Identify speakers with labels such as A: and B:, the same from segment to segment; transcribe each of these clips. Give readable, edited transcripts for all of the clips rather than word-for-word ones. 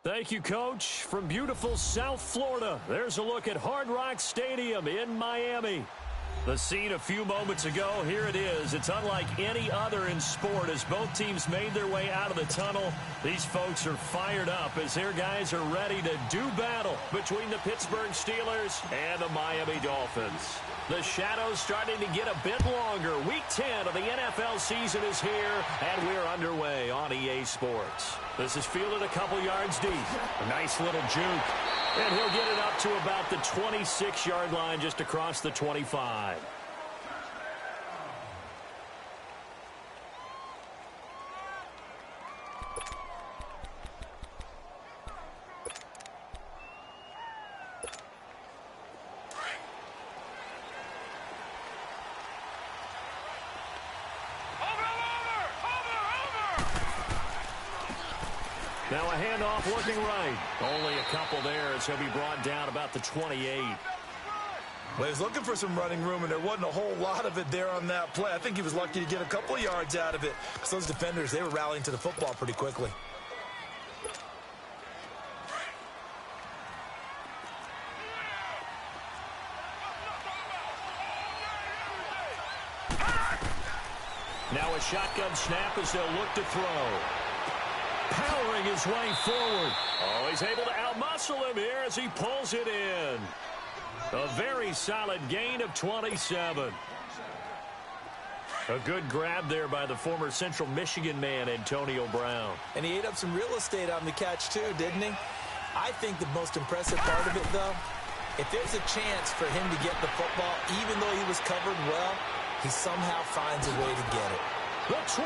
A: Thank you, Coach. From beautiful South Florida, there's a look at Hard Rock Stadium in Miami. The scene a few moments ago, here it is. It's unlike any other in sport as both teams made their way out of the tunnel. These folks are fired up as their guys are ready to do battle between the Pittsburgh Steelers and the Miami Dolphins. The shadow's starting to get a bit longer. Week 10 of the NFL season is here, and we're underway on EA Sports. This is fielded a couple yards deep. A nice little juke. And he'll get it up to about the 26-yard line just across the 25. Now a handoff looking right. Only a couple there as he'll be brought down about the 28.
B: Well, he was looking for some running room, and there wasn't a whole lot of it there on that play. I think he was lucky to get a couple of yards out of it. So those defenders, they were rallying to the football pretty quickly.
A: Now a shotgun snap as they'll look to throw. Powering his way forward. Oh, he's able to outmuscle him here as he pulls it in. A very solid gain of 27. A good grab there by the former Central Michigan man, Antonio Brown.
B: And he ate up some real estate on the catch, too, didn't he? I think the most impressive part of it, though, if there's a chance for him to get the football, even though he was covered well, he somehow finds a way to get it.
A: The 20.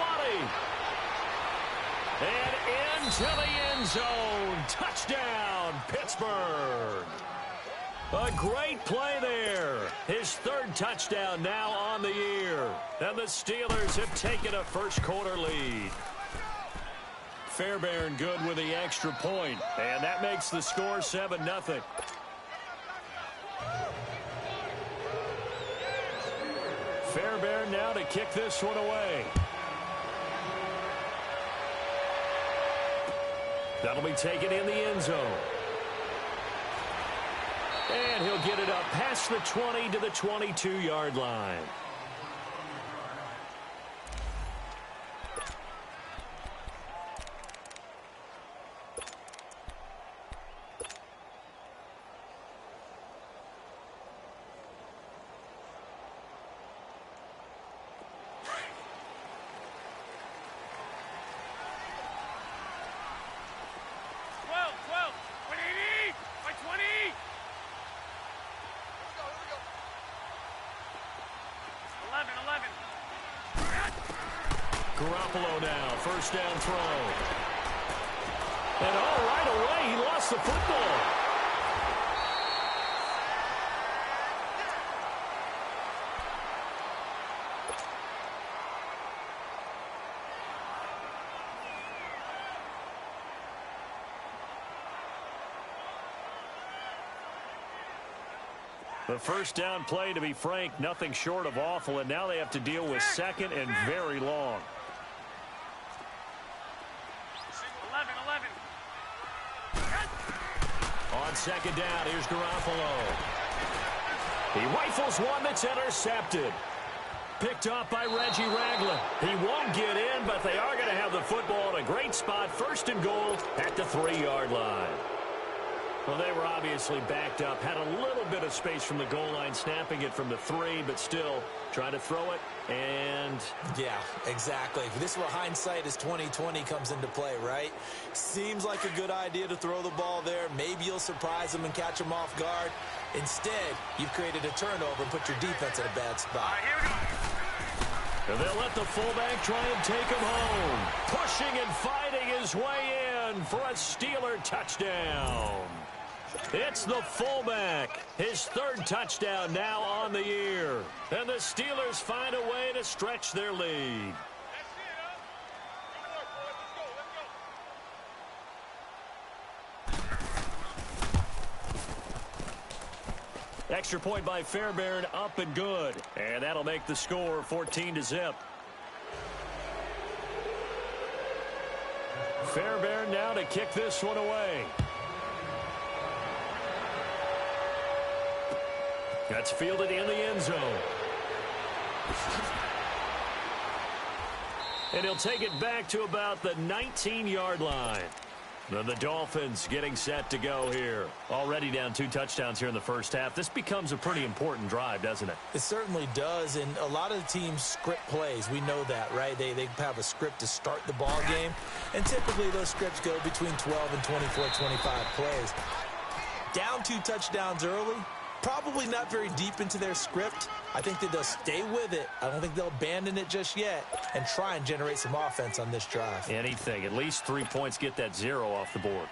A: And into the end zone. Touchdown, Pittsburgh. A great play there. His third touchdown now on the year. And the Steelers have taken a first-quarter lead. Fairbairn good with the extra point. And that makes the score 7-0. Fairbairn now to kick this one away. That'll be taken in the end zone. And he'll get it up past the 20 to the 22-yard line. Garoppolo now, first down throw. And right away, he lost the football. The first down play, to be frank, nothing short of awful, and now they have to deal with second and very long.
C: 11.
A: On second down, here's Garoppolo. He rifles one that's intercepted. Picked off by Reggie Ragland. He won't get in, but they are going to have the football in a great spot. First and goal at the 3-yard line. Well, they were obviously backed up. Had a little bit of space from the goal line, snapping it from the 3, but still trying to throw it. And
B: yeah, exactly. This is where hindsight is 20/20 comes into play, right? Seems like a good idea to throw the ball there. Maybe you'll surprise them and catch them off guard. Instead, you've created a turnover and put your defense in a bad spot.
A: And they'll let the fullback try and take him home. Pushing and fighting his way in for a Steeler touchdown. It's the fullback. His third touchdown now on the year. And the Steelers find a way to stretch their lead. Extra point by Fairbairn, up and good. And that'll make the score 14-0. Fairbairn now to kick this one away. That's fielded in the end zone. And he'll take it back to about the 19-yard line. The Dolphins getting set to go here. Already down 2 touchdowns here in the first half. This becomes a pretty important drive, doesn't it?
B: It certainly does, and a lot of the teams script plays. We know that, right? They have a script to start the ball game, and typically those scripts go between 12 and 24, 25 plays. Down 2 touchdowns early, probably not very deep into their script. I think that they'll stay with it. I don't think they'll abandon it just yet and try and generate some offense on this drive.
A: Anything. At least 3 points, get that 0 off the board.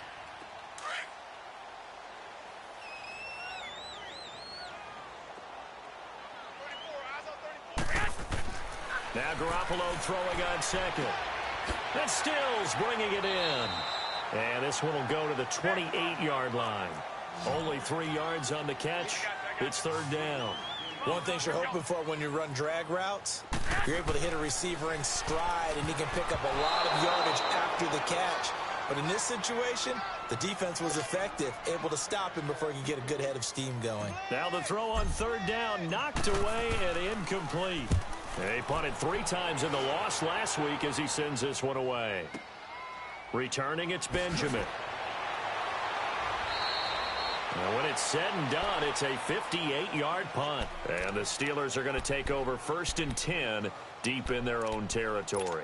A: Now Garoppolo throwing on second. That's Stills bringing it in. And this one will go to the 28-yard line. Only 3 yards on the catch. It's third down.
B: One thing you're hoping for when you run drag routes, you're able to hit a receiver in stride, and he can pick up a lot of yardage after the catch. But in this situation, the defense was effective, able to stop him before he could get a good head of steam going.
A: Now the throw on third down, knocked away and incomplete. They punted 3 times in the loss last week as he sends this one away. Returning, it's Benjamin. Now, when it's said and done, it's a 58-yard punt. And the Steelers are going to take over 1st and 10 deep in their own territory.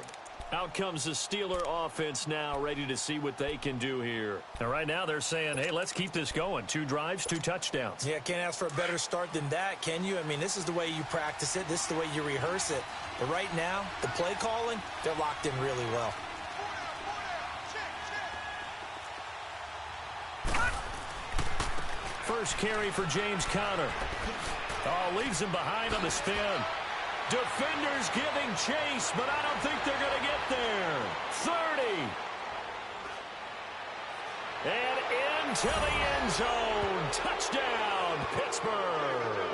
A: Out comes the Steeler offense now, ready to see what they can do here. And right now they're saying, hey, let's keep this going. 2 drives, 2 touchdowns.
B: Yeah, can't ask for a better start than that, can you? I mean, this is the way you practice it. This is the way you rehearse it. But right now, the play calling, they're locked in really well.
A: First carry for James Conner. Oh, leaves him behind on the spin. Defenders giving chase, but I don't think they're going to get there. 30. And into the end zone. Touchdown, Pittsburgh.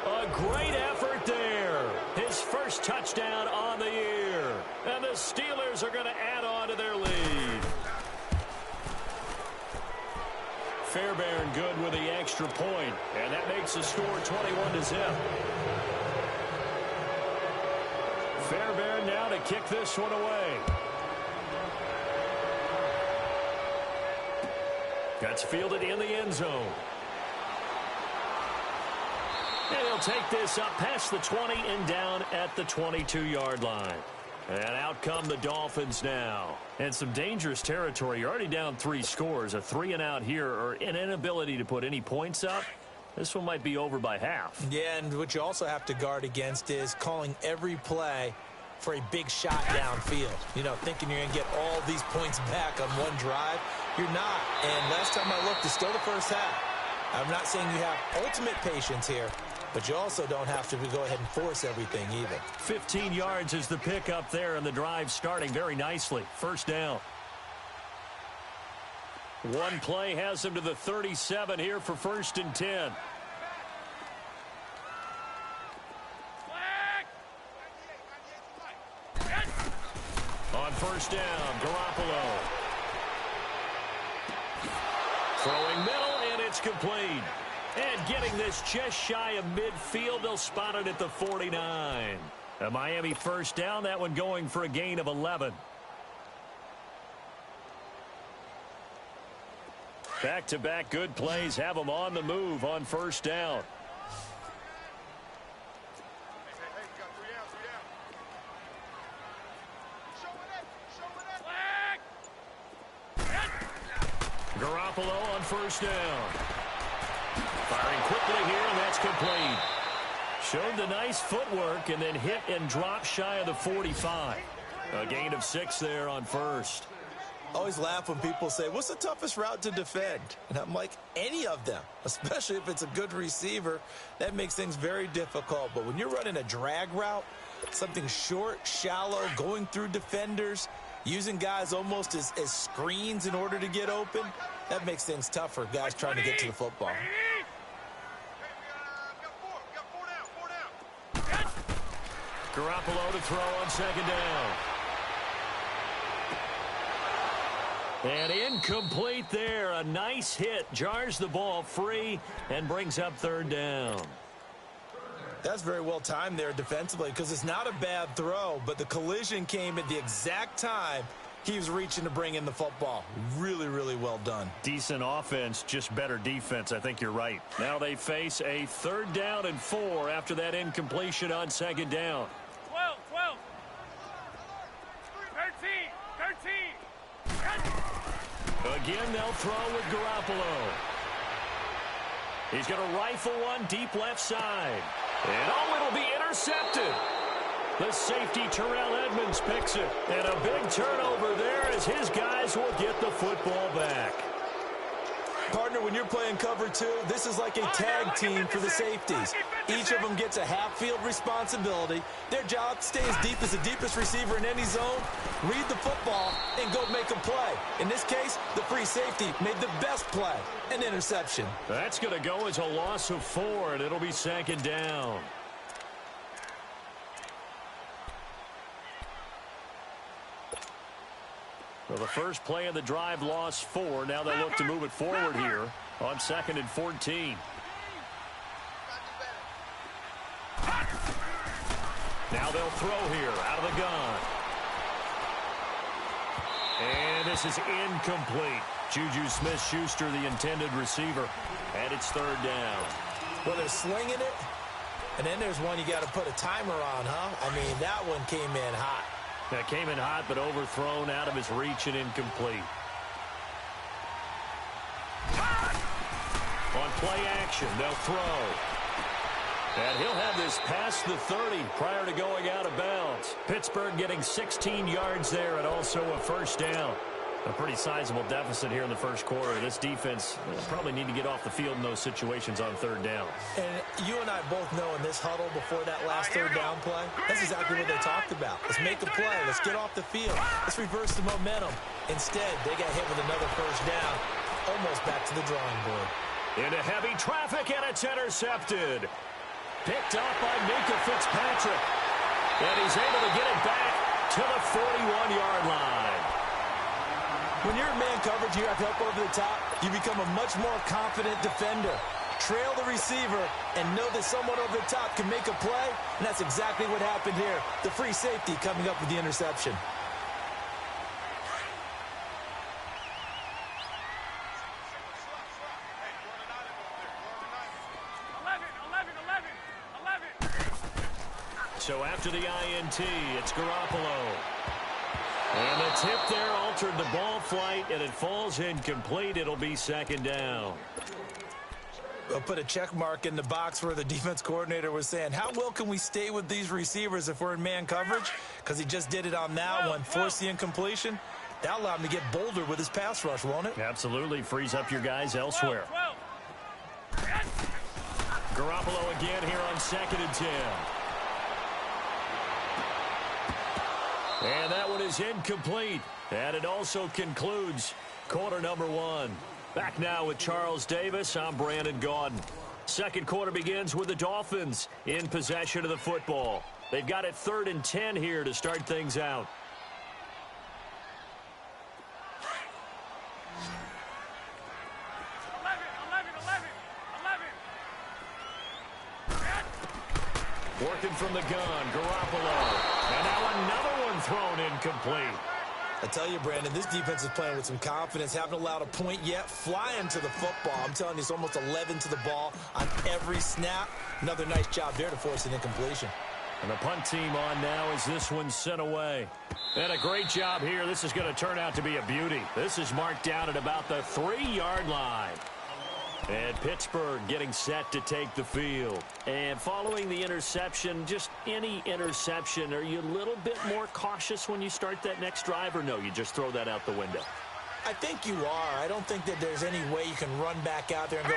A: A great effort there. His first touchdown on the year. And the Steelers are going to add on to their lead. Fairbairn good with the extra point, and that makes the score 21-0. Fairbairn now to kick this one away. That's fielded in the end zone. And he'll take this up past the 20 and down at the 22-yard line. And out come the Dolphins now. And some dangerous territory. You're already down 3 scores. A 3-and-out here, or an inability to put any points up. This one might be over by half.
B: Yeah, and what you also have to guard against is calling every play for a big shot downfield. You know, thinking you're going to get all these points back on one drive. You're not. And last time I looked, it's still the first half. I'm not saying you have ultimate patience here, but you also don't have to go ahead and force everything either.
A: 15 yards is the pickup there, and the drive starting very nicely. First down. One play has him to the 37 here for 1st and 10. On first down, Garoppolo. Throwing middle, and it's complete. And getting this just shy of midfield, they'll spot it at the 49. A Miami first down, that one going for a gain of 11. Back-to-back good plays have them on the move on first down. Garoppolo on first down. Firing quickly here, and that's complete. Showed the nice footwork and then hit and dropped shy of the 45. A gain of 6 there on first.
B: Always laugh when people say, what's the toughest route to defend? And I'm like, any of them, especially if it's a good receiver. That makes things very difficult. But when you're running a drag route, something short, shallow, going through defenders, using guys almost as screens in order to get open, that makes things tough for guys trying to get to the football.
A: Garoppolo to throw on second down. And incomplete there. A nice hit. Jars the ball free and brings up third down.
B: That's very well timed there defensively because it's not a bad throw, but the collision came at the exact time he was reaching to bring in the football. Really, really well done.
A: Decent offense, just better defense. I think you're right. Now they face a 3rd down and 4 after that incompletion on 2nd down.
C: 12, 12. 13.
A: Again, they'll throw with Garoppolo. He's going to rifle one deep left side. And it'll be intercepted. The safety, Terrell Edmonds, picks it. And a big turnover there as his guys will get the football back.
B: Partner, when you're playing cover 2, this is like a tag team for the safeties. Each of them gets a half-field responsibility. Their job, stay as deep as the deepest receiver in any zone, read the football, and go make a play. In this case, the free safety made the best play, an interception.
A: That's going to go as a loss of 4, and it'll be 2nd down. Well, the first play of the drive lost 4. Now they look to move it forward here on 2nd and 14. Now they'll throw here out of the gun. And this is incomplete. Juju Smith-Schuster, the intended receiver. And it's 3rd down.
B: Well, they're slinging it. And then there's one you got to put a timer on, huh? I mean, that one came in hot.
A: That came in hot, but overthrown out of his reach and incomplete. On play action, they'll throw. And he'll have this past the 30 prior to going out of bounds. Pittsburgh getting 16 yards there and also a 1st down. A pretty sizable deficit here in the 1st quarter. This defense probably need to get off the field in those situations on 3rd down.
B: And you and I both know in this huddle before that last 3rd down play, that's exactly what they talked about. Let's make a play. Let's get off the field. Let's reverse the momentum. Instead, they got hit with another 1st down, almost back to the drawing board.
A: Into heavy traffic, and it's intercepted. Picked up by Minkah Fitzpatrick. And he's able to get it back to the 41-yard line.
B: When you're in man coverage, you have help over the top, you become a much more confident defender. Trail the receiver and know that someone over the top can make a play, and that's exactly what happened here. The free safety coming up with the interception.
A: So after the INT, it's Garoppolo. And the tip there altered the ball flight, and it falls incomplete. It'll be 2nd down.
B: We'll put a check mark in the box where the defense coordinator was saying, how well can we stay with these receivers if we're in man coverage? Because he just did it on that one, forced the incompletion. That'll allow him to get bolder with his pass rush, won't it?
A: Absolutely. Frees up your guys elsewhere. Garoppolo again here on 2nd and 10. And that one is incomplete. And it also concludes quarter number 1. Back now with Charles Davis. I'm Brandon Gaudin. 2nd quarter begins with the Dolphins in possession of the football. They've got it 3rd and 10 here to start things out. Working from the gun, Garoppolo. And now another one thrown incomplete.
B: I tell you, Brandon, this defense is playing with some confidence. Haven't allowed a point yet. Flying to the football. I'm telling you, it's almost 11 to the ball on every snap. Another nice job there to force an incompletion.
A: And the punt team on now as this one's sent away. And a great job here. This is going to turn out to be a beauty. This is marked down at about the 3-yard line. And Pittsburgh getting set to take the field. And following the interception, just any interception, are you a little bit more cautious when you start that next drive, or no, you just throw that out the window?
B: I think you are. I don't think that there's any way you can run back out there and go,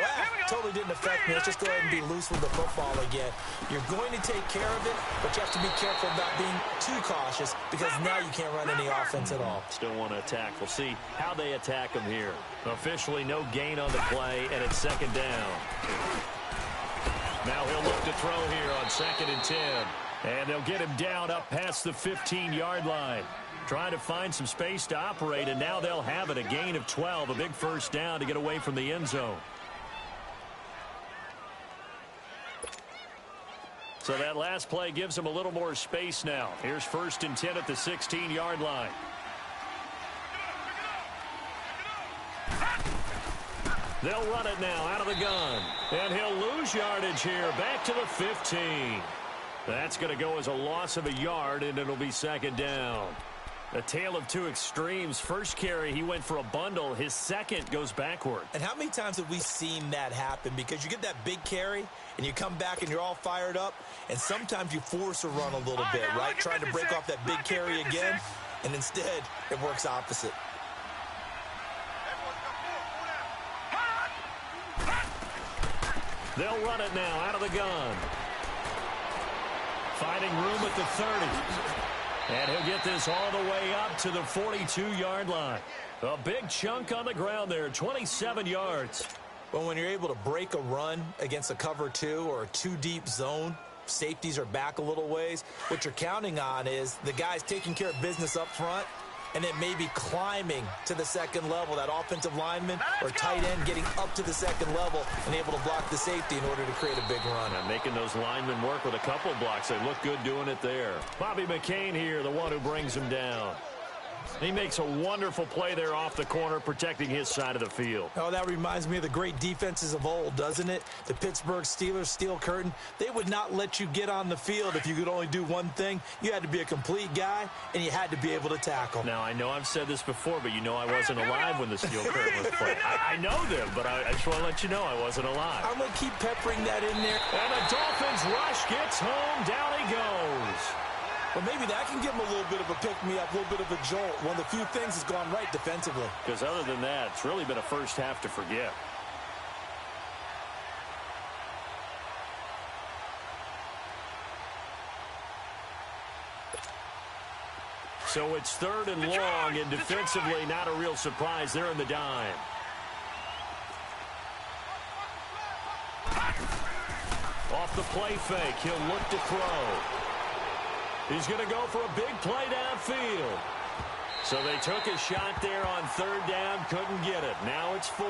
B: totally didn't affect me. Let's just go ahead and be loose with the football again. You're going to take care of it, but you have to be careful about being too cautious because now you can't run any offense at all.
A: Still want to attack. We'll see how they attack him here. Officially no gain on the play, and it's 2nd down. Now he'll look to throw here on 2nd and 10. And they'll get him down up past the 15-yard line. Trying to find some space to operate, and now they'll have it. A gain of 12, a big first down to get away from the end zone. So that last play gives them a little more space now. Here's 1st and 10 at the 16-yard line. They'll run it now out of the gun. And he'll lose yardage here. Back to the 15. That's going to go as a loss of a yard, and it'll be 2nd down. A tale of two extremes. First carry, he went for a bundle. His second goes backward.
B: And how many times have we seen that happen? Because you get that big carry, and you come back, and you're all fired up, and sometimes you force a run a little bit, right? Trying to break off that big carry again, and instead, it works opposite.
A: They'll run it now out of the gun. Finding room at the 30. And he'll get this all the way up to the 42-yard line. A big chunk on the ground there, 27 yards.
B: Well, when you're able to break a run against a cover 2 or a 2-deep zone, safeties are back a little ways. What you're counting on is the guys taking care of business up front and then maybe climbing to the second level, that offensive lineman or tight end getting up to the second level and able to block the safety in order to create a big run.
A: And making those linemen work with a couple blocks. They look good doing it there. Bobby McCain here, the one who brings him down. He makes a wonderful play there off the corner, protecting his side of the field.
B: Oh, that reminds me of the great defenses of old, doesn't it? The Pittsburgh Steelers, Steel Curtain. They would not let you get on the field if you could only do one thing. You had to be a complete guy, and you had to be able to tackle.
A: Now, I know I've said this before, but you know I wasn't alive when the Steel Curtain was played. I know them, but I just want to let you know I wasn't alive.
B: I'm going to keep peppering that in there.
A: And the Dolphins rush gets home. Down he goes.
B: Well, maybe that can give them a little bit of a pick-me-up, a little bit of a jolt. One of the few things that's gone right defensively.
A: Because other than that, it's really been a first half to forget. So it's 3rd and long, and defensively not a real surprise. They're in the dime. Off the play fake, he'll look to throw. He's going to go for a big play downfield. So they took a shot there on 3rd down, couldn't get it. Now it's 4th.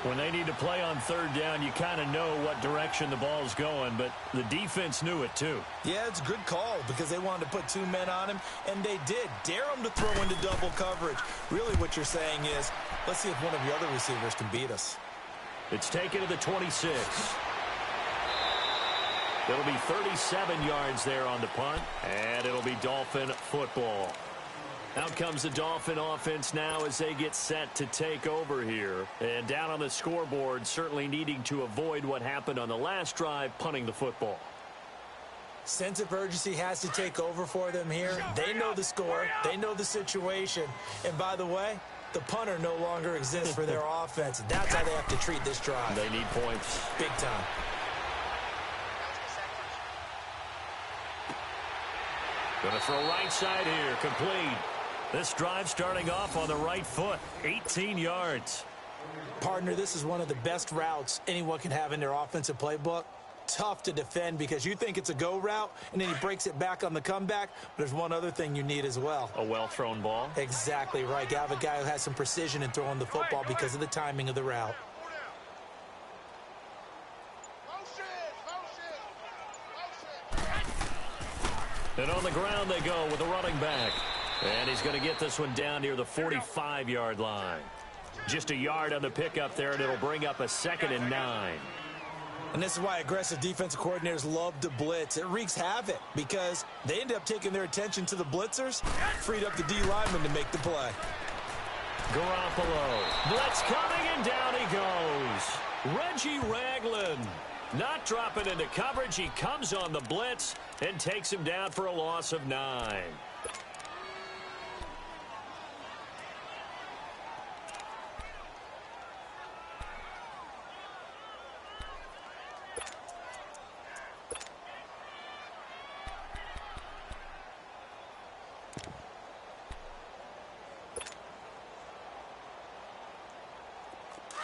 A: When they need to play on 3rd down, you kind of know what direction the ball's going, but the defense knew it too.
B: Yeah, it's a good call because they wanted to put 2 men on him, and they did. Dare him to throw into double coverage. Really what you're saying is, let's see if one of your other receivers can beat us.
A: It's taken to the 26. It'll be 37 yards there on the punt, and it'll be Dolphin football. Out comes the Dolphin offense now as they get set to take over here. And down on the scoreboard, certainly needing to avoid what happened on the last drive, punting the football.
B: Sense of urgency has to take over for them here. They know the score. They know the situation. And by the way, the punter no longer exists for their offense. That's how they have to treat this drive.
A: They need points.
B: Big time.
A: Going to throw right side here, complete. This drive starting off on the right foot, 18 yards.
B: Partner, this is one of the best routes anyone can have in their offensive playbook. Tough to defend because you think it's a go route, and then he breaks it back on the comeback. But there's one other thing you need as well.
A: A well-thrown ball?
B: Exactly right. You have a guy who has some precision in throwing the football because of the timing of the route.
A: And on the ground they go with a running back. And he's going to get this one down near the 45-yard line. Just a yard on the pickup there, and it'll bring up a 2nd and 9.
B: And this is why aggressive defensive coordinators love to blitz. It wreaks havoc because they end up taking their attention to the blitzers, freed up the D lineman to make the play.
A: Garoppolo. Blitz coming, and down he goes. Reggie Ragland. Not dropping into coverage. He comes on the blitz and takes him down for a loss of 9.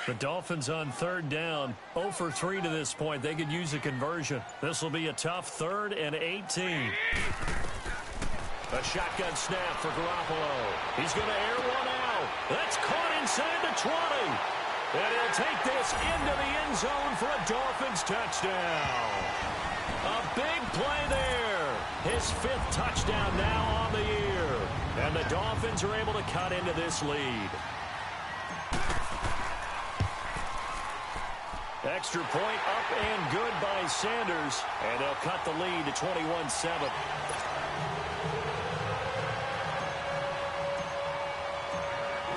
A: The Dolphins on 3rd down, 0 for 3 to this point. They could use a conversion. This will be a tough 3rd and 18. A shotgun snap for Garoppolo. He's going to air one out. That's caught inside the 20. And he'll take this into the end zone for a Dolphins touchdown. A big play there. His 5th touchdown now on the year. And the Dolphins are able to cut into this lead. Extra point up and good by Sanders. And they'll cut the lead to 21-7.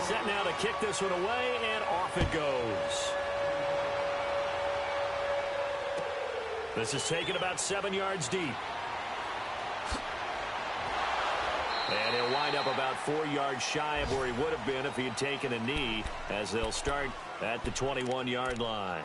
A: Set now to kick this one away, and off it goes. This is taken about 7 yards deep. And he'll wind up about 4 yards shy of where he would have been if he had taken a knee, as they'll start at the 21-yard line.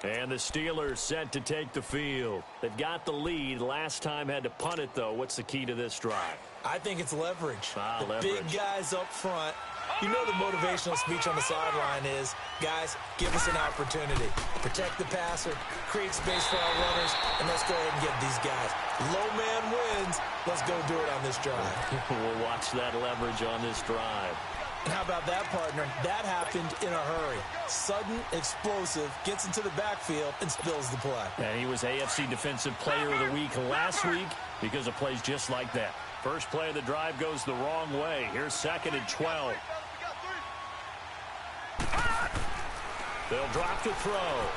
A: And the Steelers set to take the field. They've got the lead. Last time had to punt it, though. What's the key to this drive?
B: I think it's leverage. The
A: leverage.
B: Big guys up front. You know the motivational speech on the sideline is, guys, give us an opportunity. Protect the passer, create space for our runners, and let's go ahead and get these guys. Low man wins. Let's go do it on this drive.
A: We'll watch that leverage on this drive.
B: And how about that, partner? That happened in a hurry. Sudden, explosive, gets into the backfield, and spills the play.
A: And he was AFC Defensive Player of the Week last week because of plays just like that. First play of the drive goes the wrong way. Here's 2nd and 12. They'll drop to throw.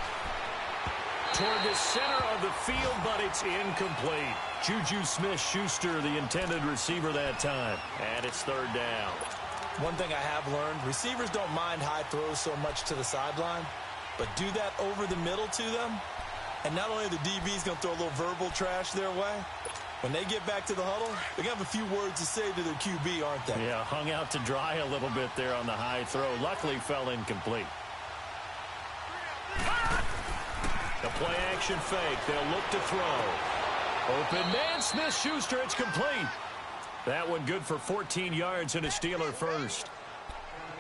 A: Toward the center of the field, but it's incomplete. Juju Smith-Schuster, the intended receiver that time. And it's 3rd down.
B: One thing I have learned, receivers don't mind high throws so much to the sideline, but do that over the middle to them, and not only the DB's going to throw a little verbal trash their way, when they get back to the huddle, they're going to have a few words to say to their QB, aren't they?
A: Yeah, hung out to dry a little bit there on the high throw. Luckily, fell incomplete. The play action fake. They'll look to throw. Open man, Smith-Schuster. It's complete. That one good for 14 yards and a Steeler first.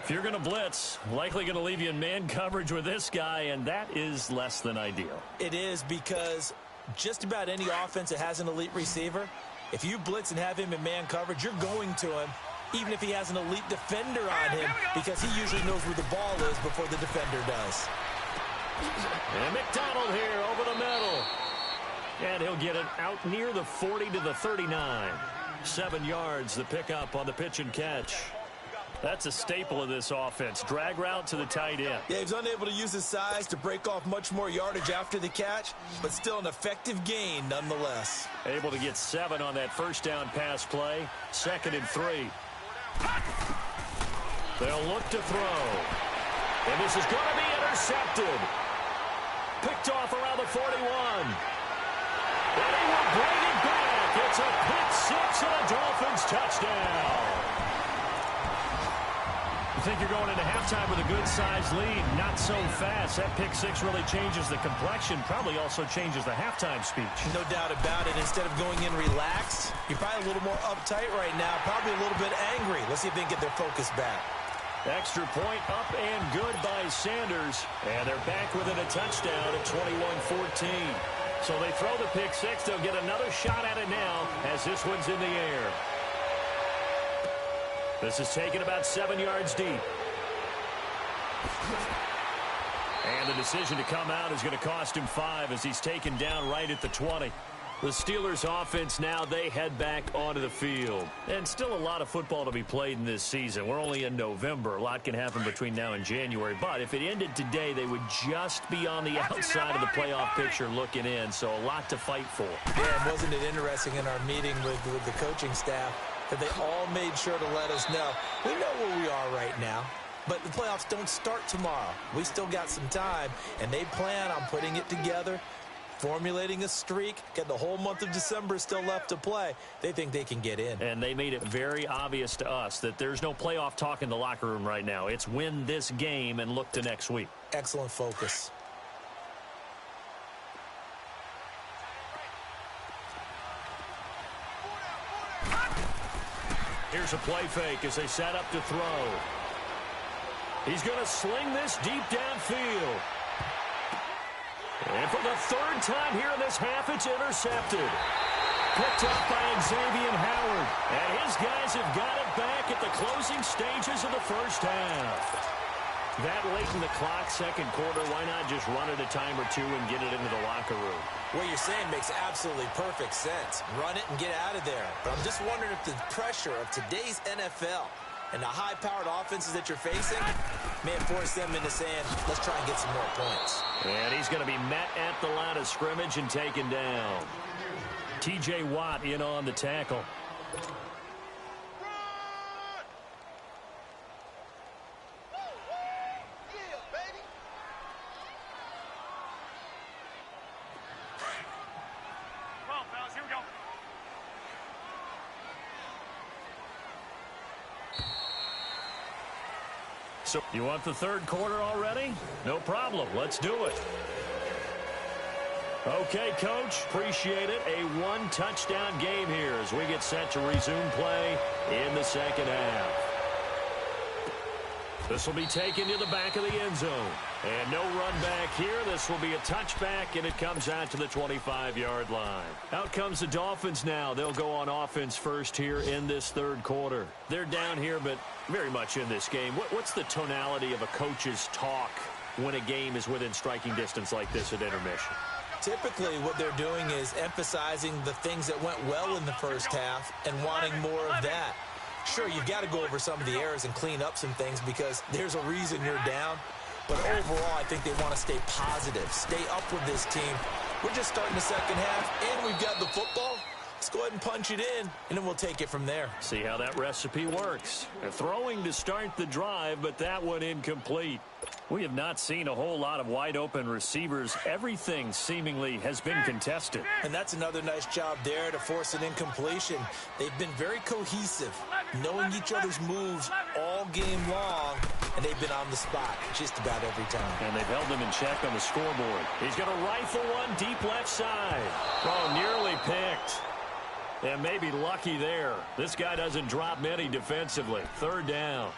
A: If you're going to blitz, likely going to leave you in man coverage with this guy, and that is less than ideal.
B: It is, because just about any offense that has an elite receiver, if you blitz and have him in man coverage, you're going to him, even if he has an elite defender on him, because he usually knows where the ball is before the defender does.
A: And McDonald here over the middle. And he'll get it out near the 40 to the 39. 7 yards, the pickup on the pitch and catch. That's a staple of this offense. Drag route to the tight end.
B: Yeah, he's unable to use his size to break off much more yardage after the catch, but still an effective gain nonetheless.
A: Able to get 7 on that first down pass play. 2nd and 3. They'll look to throw. And this is going to be intercepted. Picked off around the 41. And he will bring it back. It's a pick 6 and a Dolphins touchdown. You think you're going into halftime with a good-sized lead. Not so fast. That pick 6 really changes the complexion. Probably also changes the halftime speech.
B: No doubt about it. Instead of going in relaxed, you're probably a little more uptight right now. Probably a little bit angry. Let's see if they can get their focus back.
A: Extra point up and good by Sanders. And they're back within a touchdown at 21-14. So they throw the pick 6. They'll get another shot at it now as this one's in the air. This is taken about 7 yards deep. And the decision to come out is going to cost him 5 as he's taken down right at the 20. The Steelers offense now, they head back onto the field. And still a lot of football to be played in this season. We're only in November. A lot can happen between now and January. But if it ended today, they would just be on the outside of the playoff picture looking in. So a lot to fight for.
B: Yeah, and wasn't it interesting in our meeting with the coaching staff that they all made sure to let us know, we know where we are right now. But the playoffs don't start tomorrow. We still got some time, and they plan on putting it together, formulating a streak, get the whole month of December still left to play. They think they can get in.
A: And they made it very obvious to us that there's no playoff talk in the locker room right now. It's win this game and look to next week.
B: Excellent focus.
A: Here's a play fake as they set up to throw. He's going to sling this deep downfield. And for the 3rd time here in this half, it's intercepted. picked up by Xavier Howard. And his guys have got it back at the closing stages of the first half. That late in the clock, second quarter, why not just run it a time or two and get it into the locker room?
B: What you're saying makes absolutely perfect sense. Run it and get out of there. But I'm just wondering if the pressure of today's NFL and the high-powered offenses that you're facing may have forced them into saying, let's try and get some more points.
A: And he's going to be met at the line of scrimmage and taken down. T.J. Watt in on the tackle. So, you want the third quarter already? No problem. Let's do it. Okay, Coach. Appreciate it. A one-touchdown game here as we get set to resume play in the second half. This will be taken to the back of the end zone. And no run back here. This will be a touchback, and it comes out to the 25-yard line. Out comes the Dolphins now. They'll go on offense first here in this third quarter. They're down here, but very much in this game. What's the tonality of a coach's talk when a game is within striking distance like this at intermission?
B: Typically, what they're doing is emphasizing the things that went well in the first half and wanting more of that. Sure, you've got to go over some of the errors and clean up some things because there's a reason you're down. But overall, I think they want to stay positive, stay up with this team. We're just starting the second half, and we've got the football. Let's go ahead and punch it in, and then we'll take it from there.
A: See how that recipe works. They're throwing to start the drive, but that one incomplete. We have not seen a whole lot of wide-open receivers. Everything seemingly has been contested.
B: And that's another nice job there to force an incompletion. They've been very cohesive, knowing each other's moves all game long, and they've been on the spot just about every time.
A: And they've held them in check on the scoreboard. He's going to rifle one deep left side. Oh, nearly picked. And maybe lucky there. This guy doesn't drop many defensively. Third down.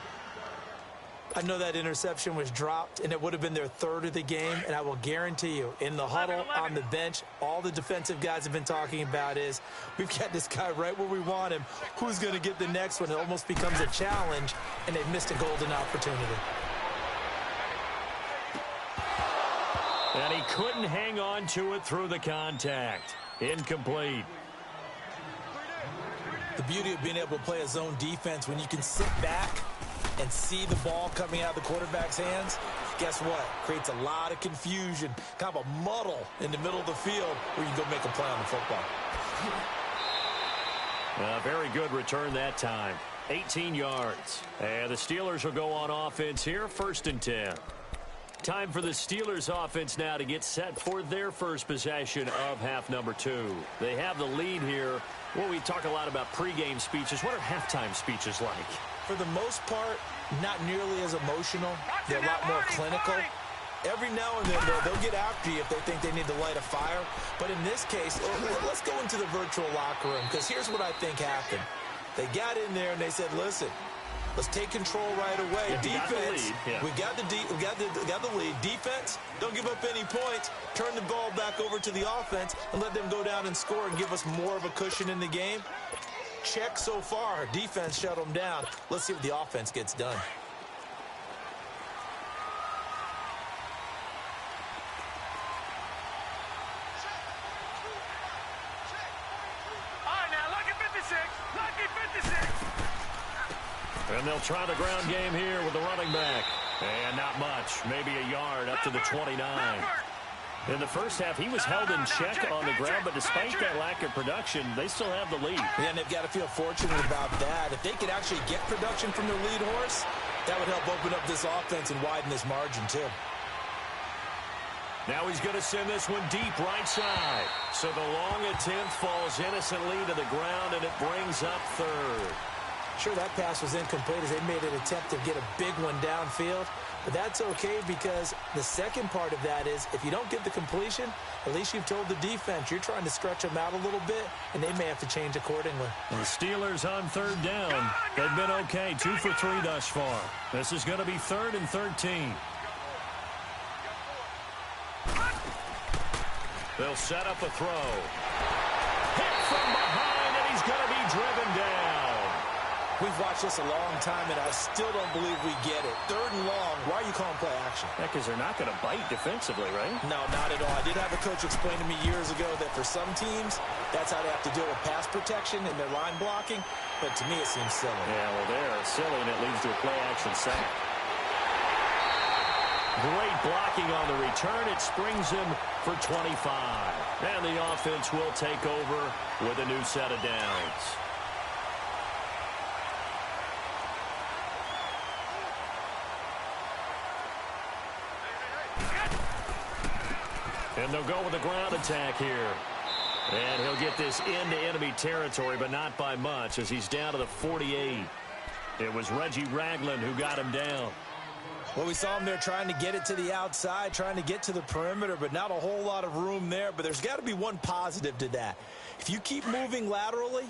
B: I know that interception was dropped, and it would have been their third of the game, and I will guarantee you, in the huddle, on the bench, all the defensive guys have been talking about is, we've got this guy right where we want him. Who's going to get the next one? It almost becomes a challenge, and they've missed a golden opportunity.
A: And he couldn't hang on to it through the contact. Incomplete.
B: The beauty of being able to play a zone defense when you can sit back and see the ball coming out of the quarterback's hands, guess what? Creates a lot of confusion, kind of a muddle in the middle of the field where you can go make a play on the football.
A: Very good return that time. 18 yards. And the Steelers will go on offense here, 1st and 10. Time for the Steelers offense now to get set for their first possession of half number 2. They have the lead here. Well, we talk a lot about pregame speeches. What are halftime speeches like?
B: For the most part, not nearly as emotional. They're a lot more clinical. Every now and then, they'll get after you if they think they need to light a fire. But in this case, let's go into the virtual locker room, because here's what I think happened. They got in there and they said, listen, let's take control right away.
A: Yeah,
B: defense,
A: we
B: got the lead. Defense, don't give up any points. Turn the ball back over to the offense and let them go down and score and give us more of a cushion in the game. Check so far. Defense shut them down. Let's see what the offense gets done.
C: All right, now, lucky 56. Lucky 56.
A: And they'll try the ground game here with the running back. And not much. Maybe a yard up to the 29. In the first half, he was held in check on the ground, but despite that lack of production, they still have the lead.
B: Yeah, and they've got to feel fortunate about that. If they could actually get production from their lead horse, that would help open up this offense and widen this margin, too.
A: Now he's going to send this one deep right side. So the long attempt falls innocently to the ground, and it brings up third.
B: Sure, that pass was incomplete as they made an attempt to get a big one downfield. But that's okay because the second part of that is if you don't get the completion, at least you've told the defense you're trying to stretch them out a little bit, and they may have to change accordingly.
A: The Steelers on third down. They've been okay, 2 for 3 thus far. This is going to be 3rd and 13. They'll set up a throw. Hit from behind. driven down.
B: We've watched this a long time, and I still don't believe we get it. 3rd and long. Why are you calling play action?
A: Yeah, because they're not going to bite defensively, right?
B: No, not at all. I did have a coach explain to me years ago that for some teams, that's how they have to deal with pass protection and their line blocking. But to me, it seems silly.
A: Yeah, well, they're silly, and it leads to a play action sack. Great blocking on the return. It springs him for 25. And the offense will take over with a new set of downs. And they'll go with a ground attack here. And he'll get this into enemy territory, but not by much, as he's down to the 48. It was Reggie Ragland who got him down.
B: Well, we saw him there trying to get it to the outside, trying to get to the perimeter, but not a whole lot of room there. But there's got to be one positive to that. If you keep moving laterally,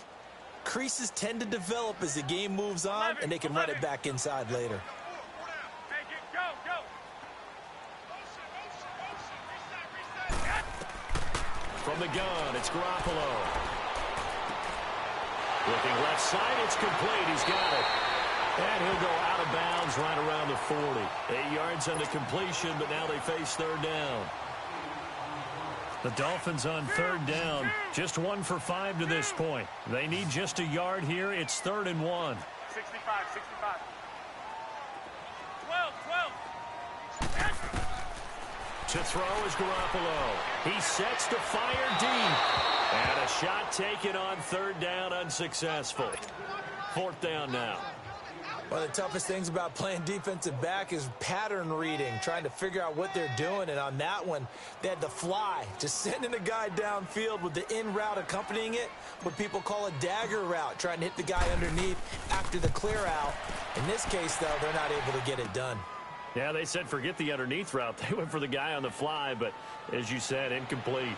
B: creases tend to develop as the game moves on, and they can run it back inside later.
A: From the gun, it's Garoppolo. Looking left side, it's complete. He's got it. And he'll go out of bounds right around the 40. 8 yards on the completion, but now they face 3rd down. The Dolphins on 3rd down, just 1 for 5 to this point. They need just a yard here. It's 3rd and 1.
C: 65, 65. 12, 12.
A: To throw is Garoppolo. He sets to fire deep. And a shot taken on 3rd down, unsuccessful. 4th down now.
B: One of the toughest things about playing defensive back is pattern reading, trying to figure out what they're doing. And on that one, they had the fly, just sending a guy downfield with the in route accompanying it, what people call a dagger route, trying to hit the guy underneath after the clear out. In this case, though, they're not able to get it done.
A: Yeah, they said forget the underneath route. They went for the guy on the fly, but as you said, incomplete.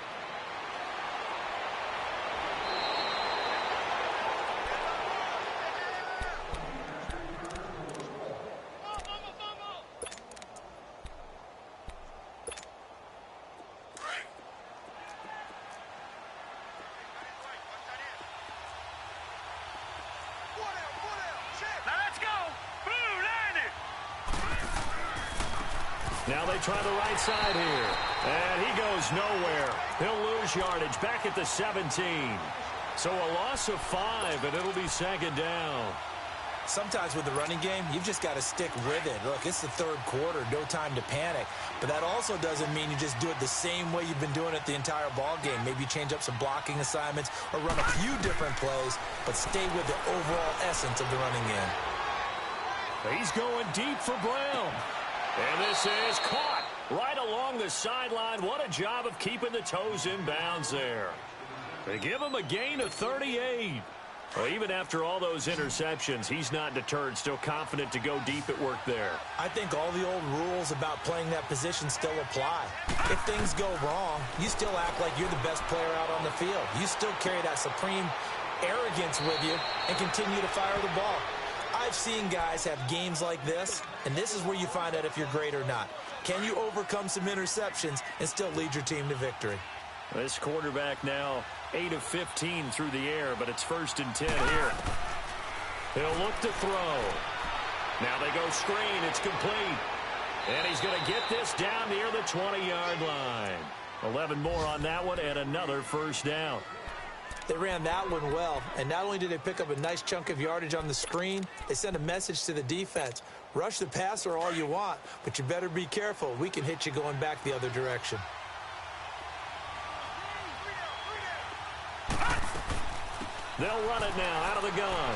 A: Now they try the right side here. And he goes nowhere. He'll lose yardage back at the 17. So a loss of 5, and it'll be 2nd down.
B: Sometimes with the running game, you've just got to stick with it. Look, it's the 3rd quarter, no time to panic. But that also doesn't mean you just do it the same way you've been doing it the entire ball game. Maybe change up some blocking assignments or run a few different plays, but stay with the overall essence of the running game.
A: He's going deep for Brown. And this is caught right along the sideline. What a job of keeping the toes in bounds there. They give him a gain of 38. Well, even after all those interceptions, he's not deterred, still confident to go deep at work there.
B: I think all the old rules about playing that position still apply. If things go wrong, you still act like you're the best player out on the field. You still carry that supreme arrogance with you and continue to fire the ball. I've seen guys have games like this, and this is where you find out if you're great or not. Can you overcome some interceptions and still lead your team to victory?
A: This quarterback now 8 of 15 through the air, but it's 1st and 10 here. He'll look to throw. Now they go screen. It's complete. And he's going to get this down near the 20-yard line. 11 more on that one and another 1st down.
B: They ran that one well, and not only did they pick up a nice chunk of yardage on the screen, they sent a message to the defense. Rush the passer all you want, but you better be careful. We can hit you going back the other direction.
A: They'll run it now out of the gun.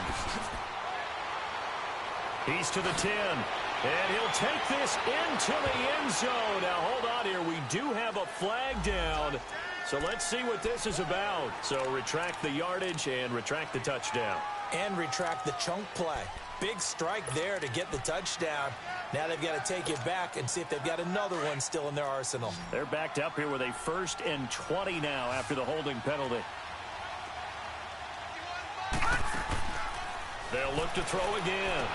A: He's to the 10. And he'll take this into the end zone. Now, hold on here. We do have a flag down. So let's see what this is about. So retract the yardage and retract the touchdown.
B: And retract the chunk play. Big strike there to get the touchdown. Now they've got to take it back and see if they've got another one still in their arsenal.
A: They're backed up here with a 1st and 20 now after the holding penalty. They'll look to throw again.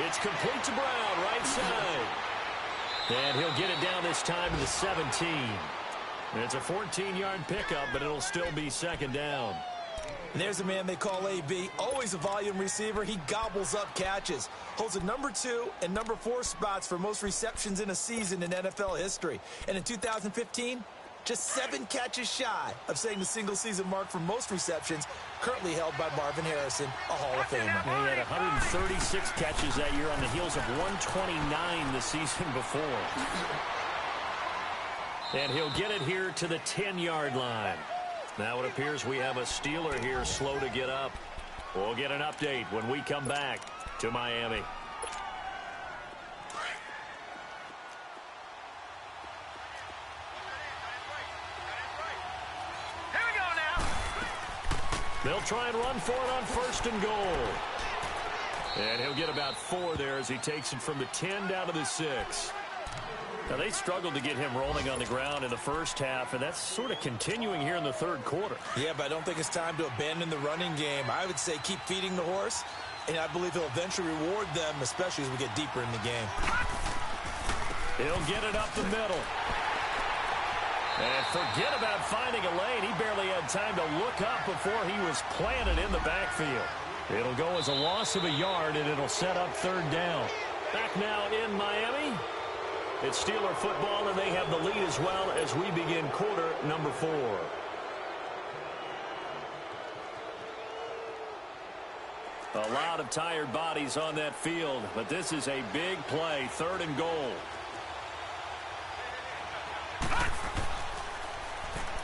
A: It's complete to Brown, right side. And he'll get it down this time to the 17. And it's a 14-yard pickup, but it'll still be 2nd down.
B: And there's a man they call AB, always a volume receiver. He gobbles up catches, holds the number 2 and number 4 spots for most receptions in a season in NFL history. And in 2015, just 7 catches shy of setting the single-season mark for most receptions, currently held by Marvin Harrison, a Hall of Famer.
A: He had 136 catches that year on the heels of 129 the season before. And he'll get it here to the 10-yard line. Now it appears we have a Steeler here slow to get up. We'll get an update when we come back to Miami. They'll try and run for it on 1st and goal. And he'll get about 4 there as he takes it from the 10 down to the 6. Now, they struggled to get him rolling on the ground in the first half, and that's sort of continuing here in the third quarter.
B: Yeah, but I don't think it's time to abandon the running game. I would say keep feeding the horse, and I believe he'll eventually reward them, especially as we get deeper in the game.
A: He'll get it up the middle. And forget about finding a lane. He barely had time to look up before he was planted in the backfield. It'll go as a loss of a yard, and it'll set up 3rd down. Back now in Miami. It's Steeler football, and they have the lead as well as we begin quarter number 4. A lot of tired bodies on that field, but this is a big play, 3rd and goal.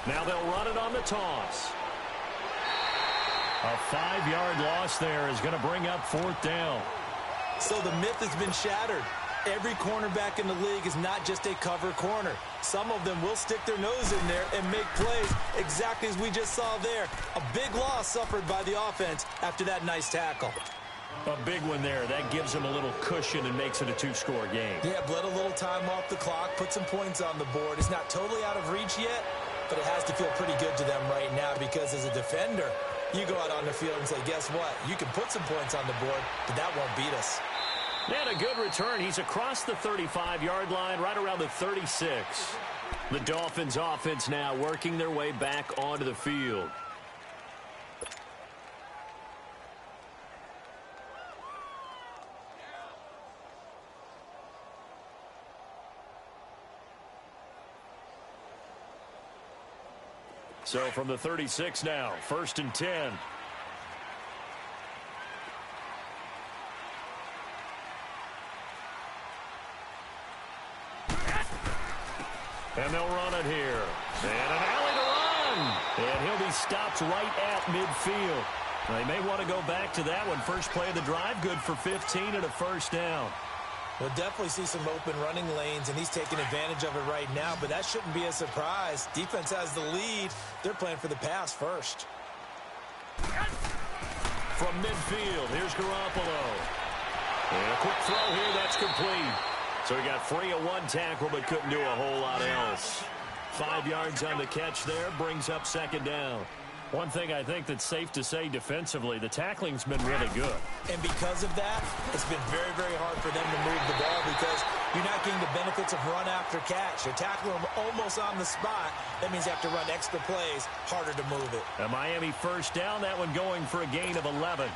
A: Now they'll run it on the toss. A 5-yard loss there is going to bring up 4th down.
B: So the myth has been shattered. Every cornerback in the league is not just a cover corner. Some of them will stick their nose in there and make plays exactly as we just saw there. A big loss suffered by the offense after that nice tackle.
A: A big one there. That gives them a little cushion and makes it a 2-score game.
B: Yeah, bled a little time off the clock, put some points on the board. It's not totally out of reach yet, but it has to feel pretty good to them right now because as a defender, you go out on the field and say, guess what? You can put some points on the board, but that won't beat us.
A: And a good return. He's across the 35-yard line, right around the 36. The Dolphins offense now working their way back onto the field. So from the 36 now, 1st and 10. And they'll run it here. And an alley to run. And he'll be stopped right at midfield. They may want to go back to that one. First play of the drive, good for 15 and a 1st down.
B: We'll definitely see some open running lanes, and he's taking advantage of it right now, but that shouldn't be a surprise. Defense has the lead. They're playing for the pass first.
A: From midfield, here's Garoppolo. And a quick throw here, that's complete. So he got free of 1 tackle, but couldn't do a whole lot else. 5 yards on the catch there, brings up 2nd down. One thing I think that's safe to say defensively, the tackling's been really good.
B: And because of that, it's been very, very hard for them to move the ball because you're not getting the benefits of run after catch. You're tackling them almost on the spot. That means you have to run extra plays, harder to move it.
A: A Miami 1st down, that one going for a gain of 11.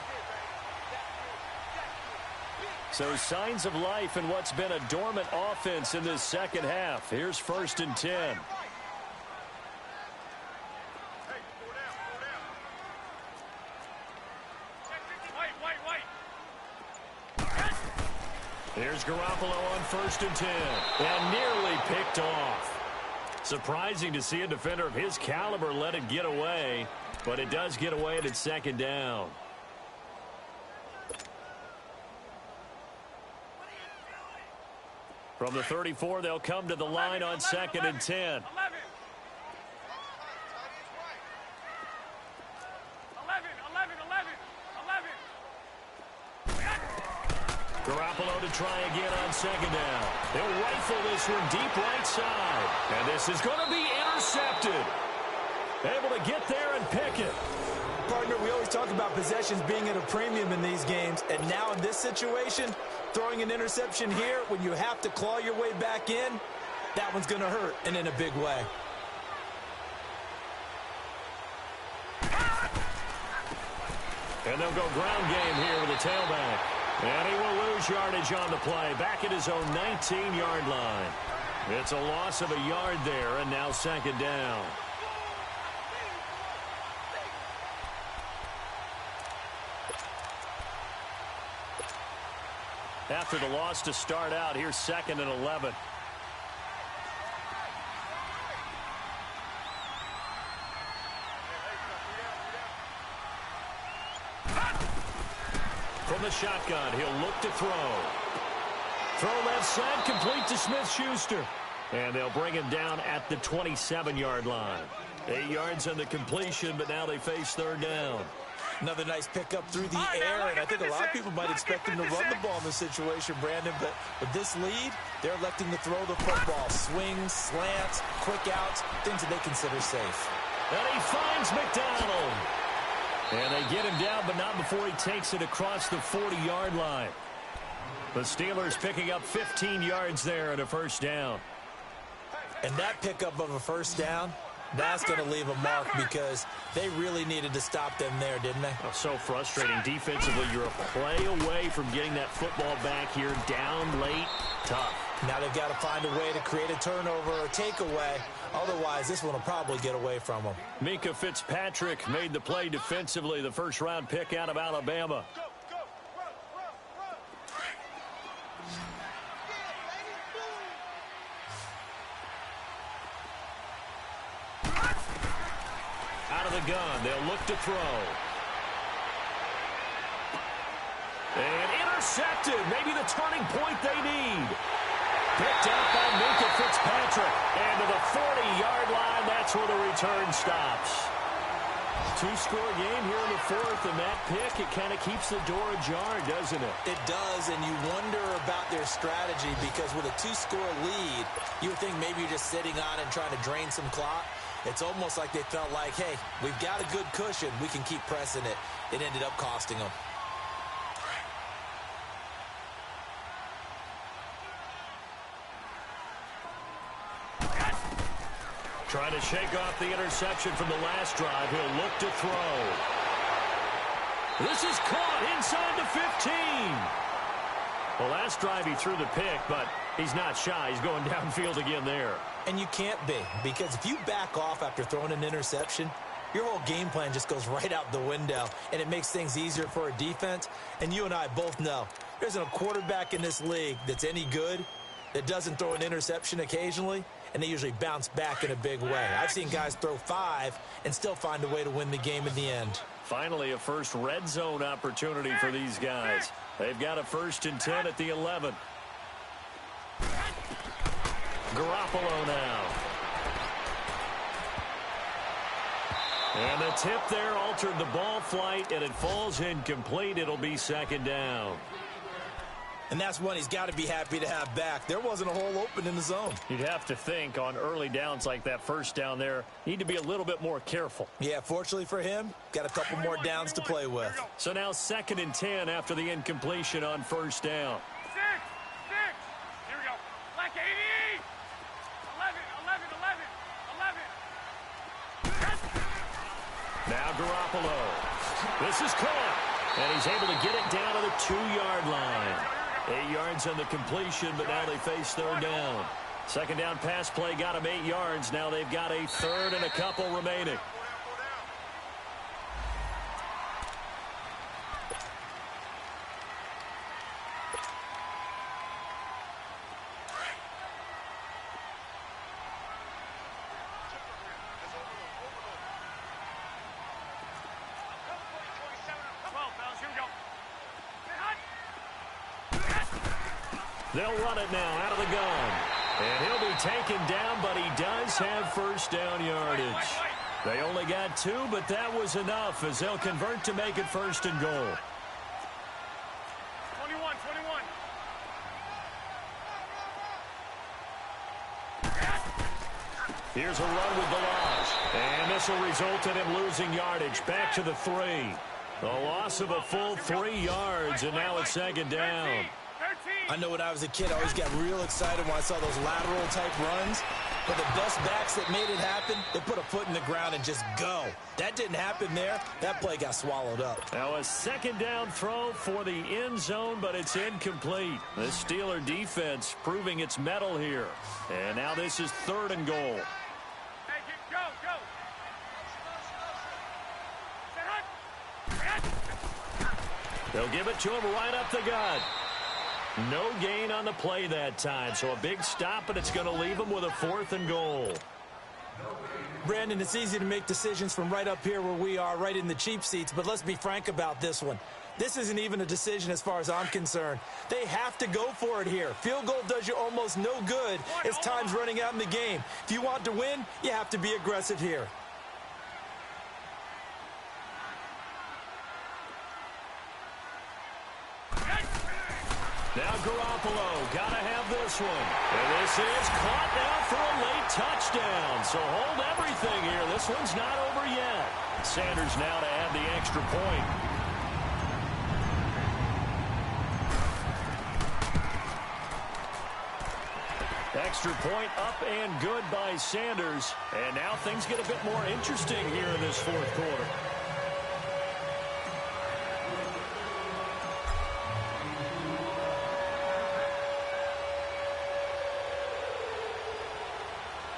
A: So signs of life in what's been a dormant offense in this second half. Here's 1st and 10. Here's Garoppolo on 1st and 10. And nearly picked off. Surprising to see a defender of his caliber let it get away, but it does get away and it's 2nd down. From the 34, they'll come to the line on 2nd and 10.
C: 11.
A: Garoppolo to try again on 2nd down. They'll rifle this one deep right side. And this is going to be intercepted. Able to get there and pick it.
B: Partner, we always talk about possessions being at a premium in these games. And now in this situation, throwing an interception here when you have to claw your way back in, that one's going to hurt, and in a big way.
A: And they'll go ground game here with the tailback. And he will lose yardage on the play, back at his own 19-yard line. It's a loss of a yard there, and now second down. After the loss to start out, here's 2nd and 11. From the shotgun, he'll look to throw. Throw left side, complete to Smith-Schuster. And they'll bring him down at the 27-yard line. 8 yards on the completion, but now they face third down.
B: Another nice pickup through the air, and I think a lot of people might expect him to run the ball in this situation, Brandon, but with this lead, they're electing to throw the football. Swings, slants, quick outs, things that they consider safe.
A: And he finds McDonald. And they get him down, but not before he takes it across the 40-yard line. The Steelers picking up 15 yards there and a first down.
B: And that pickup of a first down, that's going to leave a mark because they really needed to stop them there, didn't they?
A: Oh, so frustrating. Defensively, you're a play away from getting that football back here. Down late, tough. Now
B: they've got to find a way to create a turnover or takeaway. Otherwise, this one will probably get away from them.
A: Minka Fitzpatrick made the play defensively, the first-round pick out of Alabama. Out of the gun, they'll look to throw. And intercepted, maybe the turning point they need. Picked up by Minka Fitzpatrick. And to the 40-yard line, that's where the return stops. Two-score game here in the fourth, and that pick, it kind of keeps the door ajar, doesn't it?
B: It does, and you wonder about their strategy because with a two-score lead, you would think maybe you're just sitting on and trying to drain some clock. It's almost like they felt like, hey, we've got a good cushion. We can keep pressing it. It ended up costing them.
A: Trying to shake off the interception from the last drive. He'll look to throw. This is caught inside the 15. Well, last drive he threw the pick, but he's not shy. He's going downfield again there.
B: And you can't be, because if you back off after throwing an interception, your whole game plan just goes right out the window, and it makes things easier for a defense. And you and I both know there isn't a quarterback in this league that's any good that doesn't throw an interception occasionally, and they usually bounce back in a big way. I've seen guys throw 5 and still find a way to win the game in the end.
A: Finally, a first red zone opportunity for these guys. They've got a 1st and 10 at the 11. Garoppolo now. And the tip there altered the ball flight, and it falls incomplete. It'll be 2nd down.
B: And that's one he's got to be happy to have back. There wasn't a hole open in the zone.
A: You'd have to think on early downs like that first down there, need to be a little bit more careful.
B: Yeah, fortunately for him, got a couple more downs to play with.
A: So now 2nd and 10 after the incompletion on 1st down.
C: 6. Here we go. Like 80. 11.
A: Now Garoppolo. This is caught. And he's able to get it down to the 2-yard line. 8 yards on the completion, but now they face third down. 2nd down pass play got him 8 yards. Now they've got a 3rd and a couple remaining. They'll run it now out of the gun. And he'll be taken down, but he does have 1st down yardage. They only got 2, but that was enough as they'll convert to make it 1st and goal.
C: 21.
A: Here's a run with the loss. And this will result in him losing yardage. Back to the 3. The loss of a full 3 yards, and now it's 2nd down.
B: I know when I was a kid, I always got real excited when I saw those lateral-type runs. But the best backs that made it happen, they put a foot in the ground and just go. That didn't happen there. That play got swallowed up.
A: Now a second down throw for the end zone, but it's incomplete. The Steeler defense proving its mettle here. And now this is 3rd and goal.
C: Hey, go, go.
A: They'll give it to him right up the gut. No gain on the play that time, so a big stop, and it's going to leave him with a 4th and goal.
B: Brandon, it's easy to make decisions from right up here where we are, right in the cheap seats, but let's be frank about this one. This isn't even a decision as far as I'm concerned. They have to go for it here. Field goal does you almost no good as time's running out in the game. If you want to win, you have to be aggressive here.
A: Now Garoppolo, gotta have this one. And this is caught now for a late touchdown. So hold everything here. This one's not over yet. Sanders now to add the extra point. Extra point up and good by Sanders. And now things get a bit more interesting here in this 4th quarter.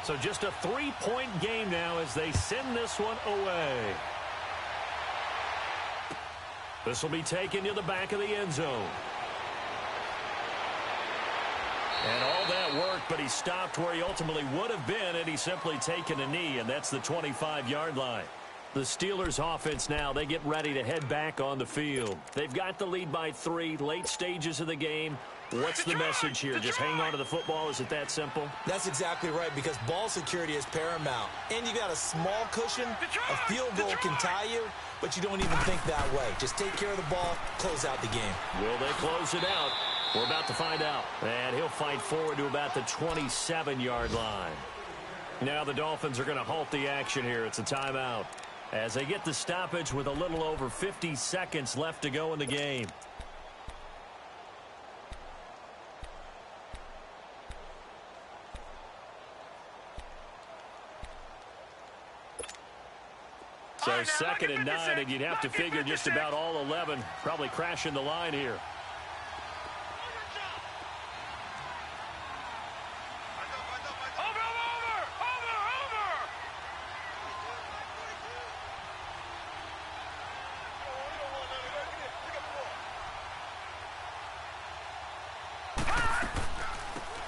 A: So just a 3-point game now as they send this one away. This will be taken to the back of the end zone. And all that worked, but he stopped where he ultimately would have been, and he's simply taken a knee, and that's the 25-yard line. The Steelers offense now, they get ready to head back on the field. They've got the lead by 3, late stages of the game. What's the message here? Just hang on to the football? Is it that simple?
B: That's exactly right, because ball security is paramount. And you got a small cushion. A field goal can tie you, but you don't even think that way. Just take care of the ball, close out the game.
A: Will they close it out? We're about to find out. And he'll fight forward to about the 27-yard line. Now the Dolphins are going to halt the action here. It's a timeout as they get the stoppage with a little over 50 seconds left to go in the game. So 2nd and 9, and you'd have to figure just about all 11 probably crashing the line here.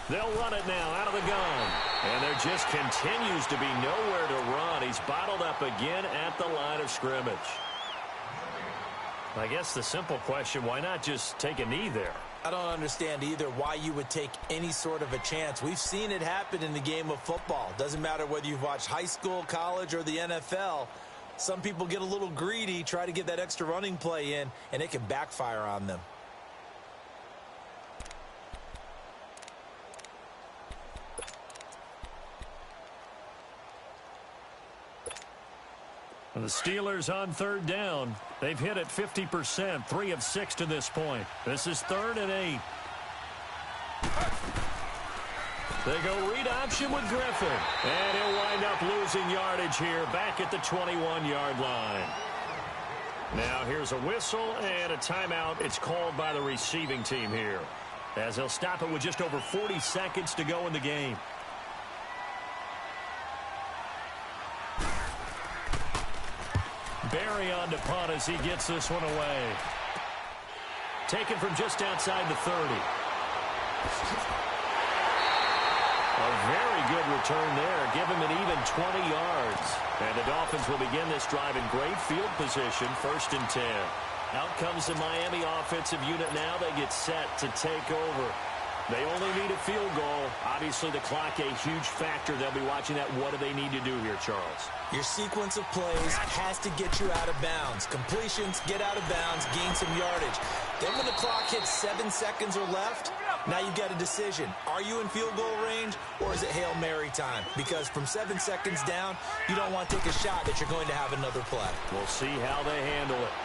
A: They'll run it now out of the gun. And there just continues to be nowhere to run. He's bottled up again at the line of scrimmage. I guess the simple question, why not just take a knee there?
B: I don't understand either why you would take any sort of a chance. We've seen it happen in the game of football. Doesn't matter whether you've watched high school, college, or the NFL. Some people get a little greedy, try to get that extra running play in, and it can backfire on them.
A: The Steelers on 3rd down. They've hit it 50%, 3 of 6 to this point. This is 3rd and 8. They go read option with Griffin. And he'll wind up losing yardage here back at the 21-yard line. Now here's a whistle and a timeout. It's called by the receiving team here, as they'll stop it with just over 40 seconds to go in the game. Barry on to punt as he gets this one away. Taken from just outside the 30. A very good return there. Give him an even 20 yards. And the Dolphins will begin this drive in great field position, 1st and 10. Out comes the Miami offensive unit now. They get set to take over. They only need a field goal. Obviously, the clock a huge factor. They'll be watching that. What do they need to do here, Charles?
B: Your sequence of plays has to get you out of bounds. Completions, get out of bounds, gain some yardage. Then when the clock hits 7 seconds or left, now you've got a decision. Are you in field goal range, or is it Hail Mary time? Because from 7 seconds down, you don't want to take a shot that you're going to have another play.
A: We'll see how they handle it.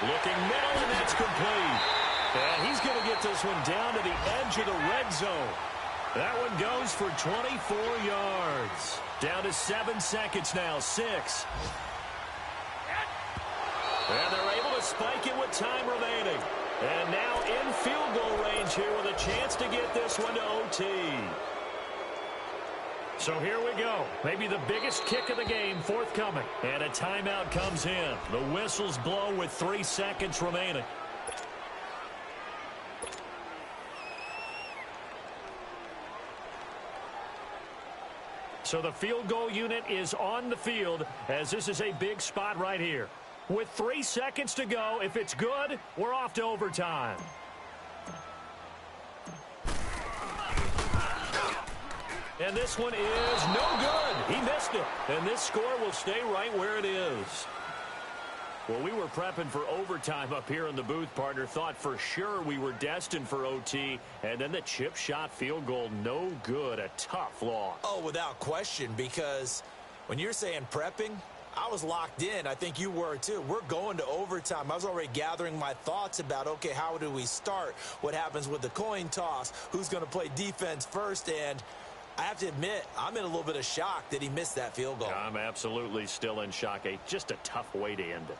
A: Looking middle, and that's complete. And he's going to get this one down to the edge of the red zone. That one goes for 24 yards. Down to 7 seconds now. 6. And they're able to spike it with time remaining. And now in field goal range here with a chance to get this one to OT. So here we go. Maybe the biggest kick of the game forthcoming. And a timeout comes in. The whistles blow with 3 seconds remaining. So the field goal unit is on the field as this is a big spot right here. With 3 seconds to go, if it's good, we're off to overtime. And this one is no good. He missed it. And this score will stay right where it is. Well, we were prepping for overtime up here in the booth, partner. Thought for sure we were destined for OT. And then the chip shot field goal, no good. A tough loss.
B: Oh, without question, because when you're saying prepping, I was locked in. I think you were too. We're going to overtime. I was already gathering my thoughts about, okay, how do we start? What happens with the coin toss? Who's going to play defense first? And I have to admit, I'm in a little bit of shock that he missed that field goal.
A: I'm absolutely still in shock. Just a tough way to end it.